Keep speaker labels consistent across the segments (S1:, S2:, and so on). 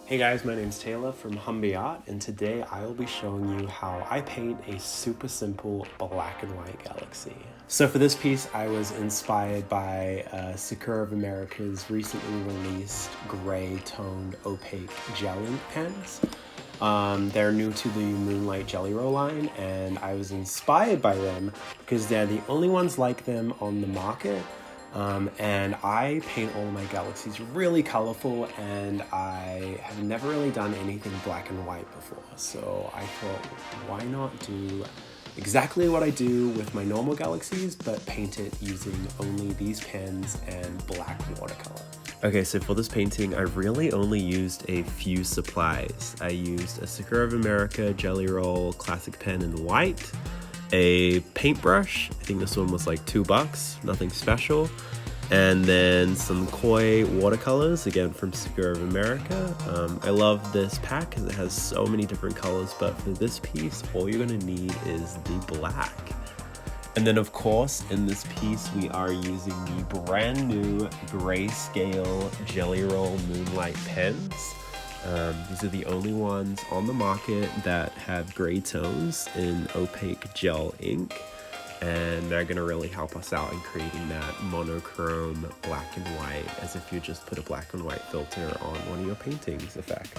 S1: Hey guys, my name's Taylor from HumbyArt, and today I will be showing you how I paint a super simple black and white galaxy. So for this piece, I was inspired by Sakura of America's recently released gray toned opaque gel ink pens. They're new to the Moonlight Jelly Roll line, and I was inspired by them because they're the only ones like them on the market. And I paint all of my galaxies really colorful, and I have never really done anything black and white before. So I thought, why not do exactly what I do with my normal galaxies, but paint it using only these pens and black watercolor. Okay, so for this painting, I really only used a few supplies. I used a Sakura of America Jelly Roll classic pen in white, a paintbrush, I think this one was like $2, nothing special, and then some koi watercolors, again from Sakura of America. I love this pack because it has so many different colors, but for this piece, all you're gonna need is the black. And then of course, in this piece, we are using the brand new grayscale Jelly Roll Moonlight pens. These are the only ones on the market that have gray tones in opaque gel ink, and they're going to really help us out in creating that monochrome black and white, as if you just put a black and white filter on one of your paintings effect.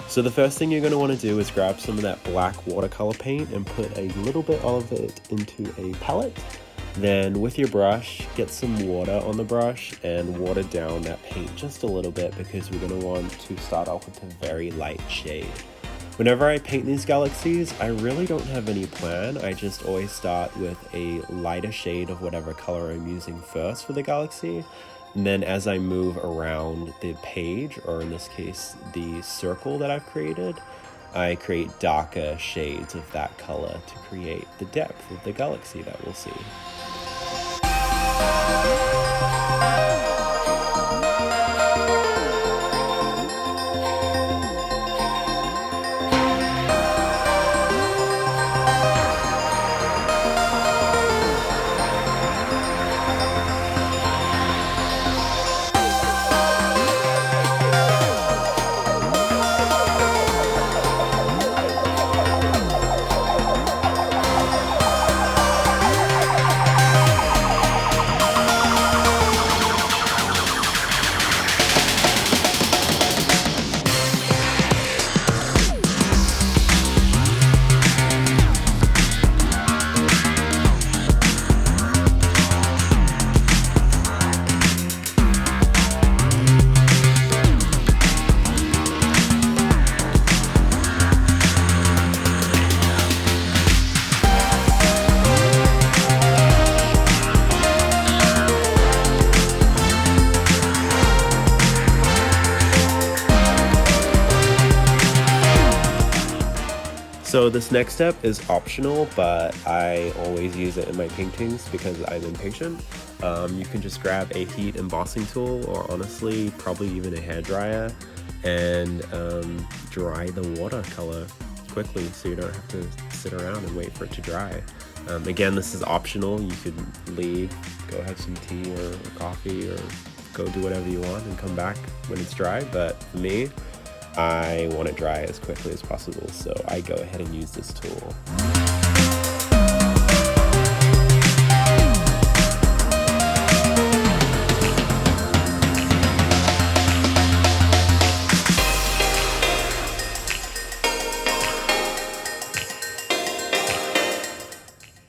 S1: So the first thing you're going to want to do is grab some of that black watercolor paint and put a little bit of it into a palette. Then with your brush, get some water on the brush and water down that paint just a little bit, because we're going to want to start off with a very light shade. Whenever I paint these galaxies, I really don't have any plan. I just always start with a lighter shade of whatever color I'm using first for the galaxy. And then as I move around the page, or in this case, the circle that I've created, I create darker shades of that color to create the depth of the galaxy that we'll see. So this next step is optional, but I always use it in my paintings because I'm impatient. You can just grab a heat embossing tool, or honestly, probably even a hairdryer, and dry the watercolor quickly so you don't have to sit around and wait for it to dry. Again, this is optional. You could leave, go have some tea or coffee, or go do whatever you want and come back when it's dry. But for me, I want it dry as quickly as possible, so I go ahead and use this tool.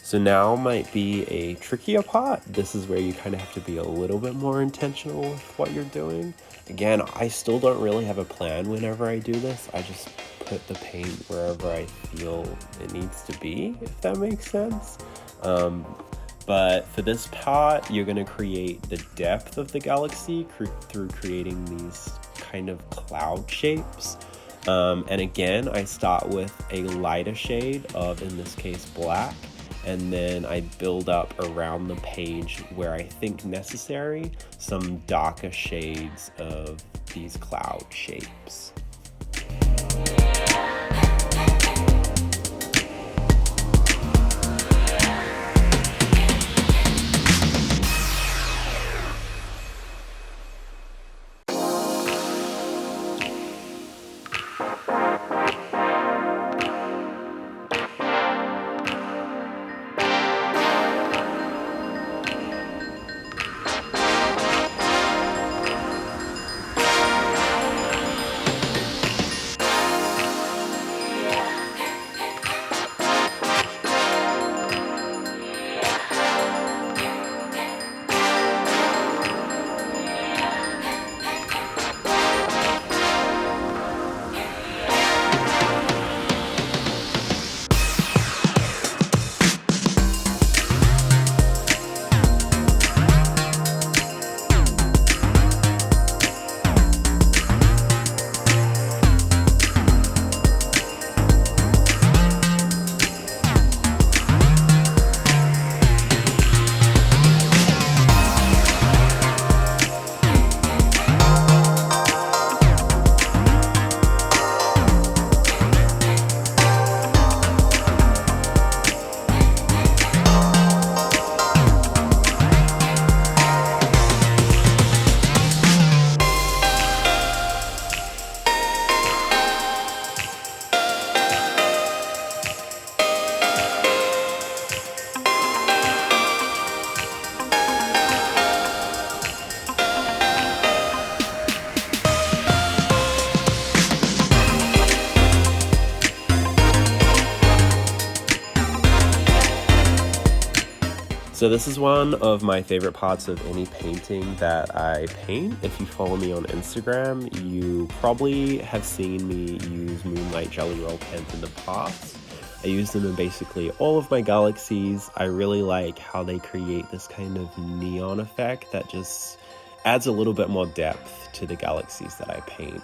S1: So now might be a trickier part. This is where you kind of have to be a little bit more intentional with what you're doing. Again, I still don't really have a plan whenever I do this. I just put the paint wherever I feel it needs to be, if that makes sense. But for this part, you're going to create the depth of the galaxy through creating these kind of cloud shapes. And again, I start with a lighter shade of, in this case, black. And then I build up around the page where I think necessary, some darker shades of these cloud shapes. So this is one of my favorite parts of any painting that I paint. If you follow me on Instagram, you probably have seen me use Moonlight Jelly Roll pens in the past. I use them in basically all of my galaxies. I really like how they create this kind of neon effect that just adds a little bit more depth to the galaxies that I paint.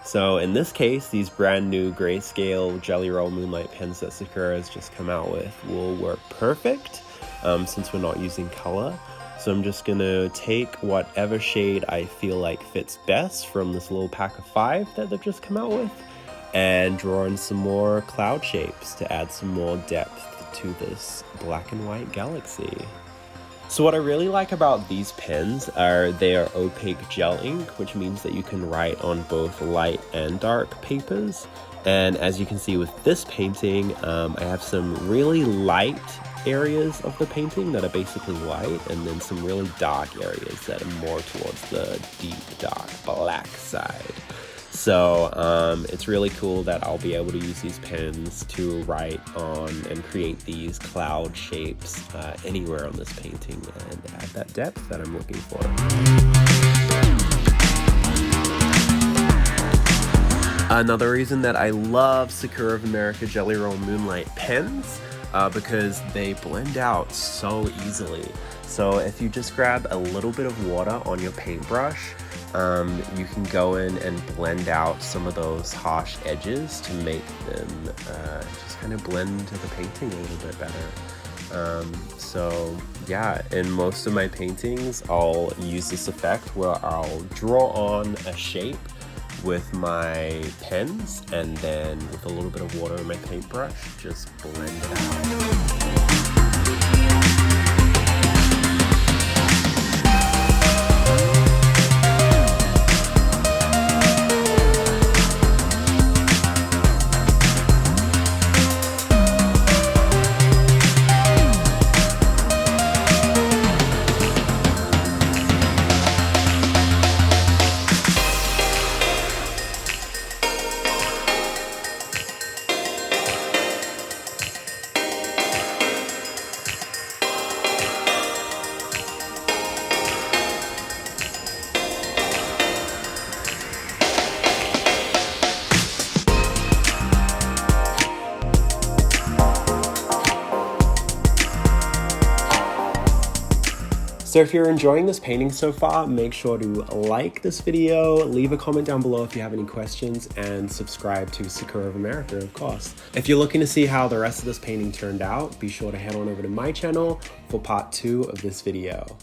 S1: So in this case, these brand new grayscale Jelly Roll Moonlight pens that Sakura has just come out with will work perfect since we're not using color. So I'm just gonna take whatever shade I feel like fits best from this little pack of 5 that they've just come out with and draw in some more cloud shapes to add some more depth to this black and white galaxy. So what I really like about these pens are they are opaque gel ink, which means that you can write on both light and dark papers. And as you can see with this painting, I have some really light areas of the painting that are basically white, and then some really dark areas that are more towards the deep dark black side. So it's really cool that I'll be able to use these pens to write on and create these cloud shapes anywhere on this painting and add that depth that I'm looking for. Another reason that I love Sakura of America Jelly Roll Moonlight pens because they blend out so easily. So if you just grab a little bit of water on your paintbrush, you can go in and blend out some of those harsh edges to make them just kind of blend into the painting a little bit better. So yeah, in most of my paintings, I'll use this effect where I'll draw on a shape with my pens and then with a little bit of water in my paintbrush, just blend it out. So if you're enjoying this painting so far, make sure to like this video, leave a comment down below if you have any questions, and subscribe to Sakura of America, of course. If you're looking to see how the rest of this painting turned out, be sure to head on over to my channel for part 2 of this video.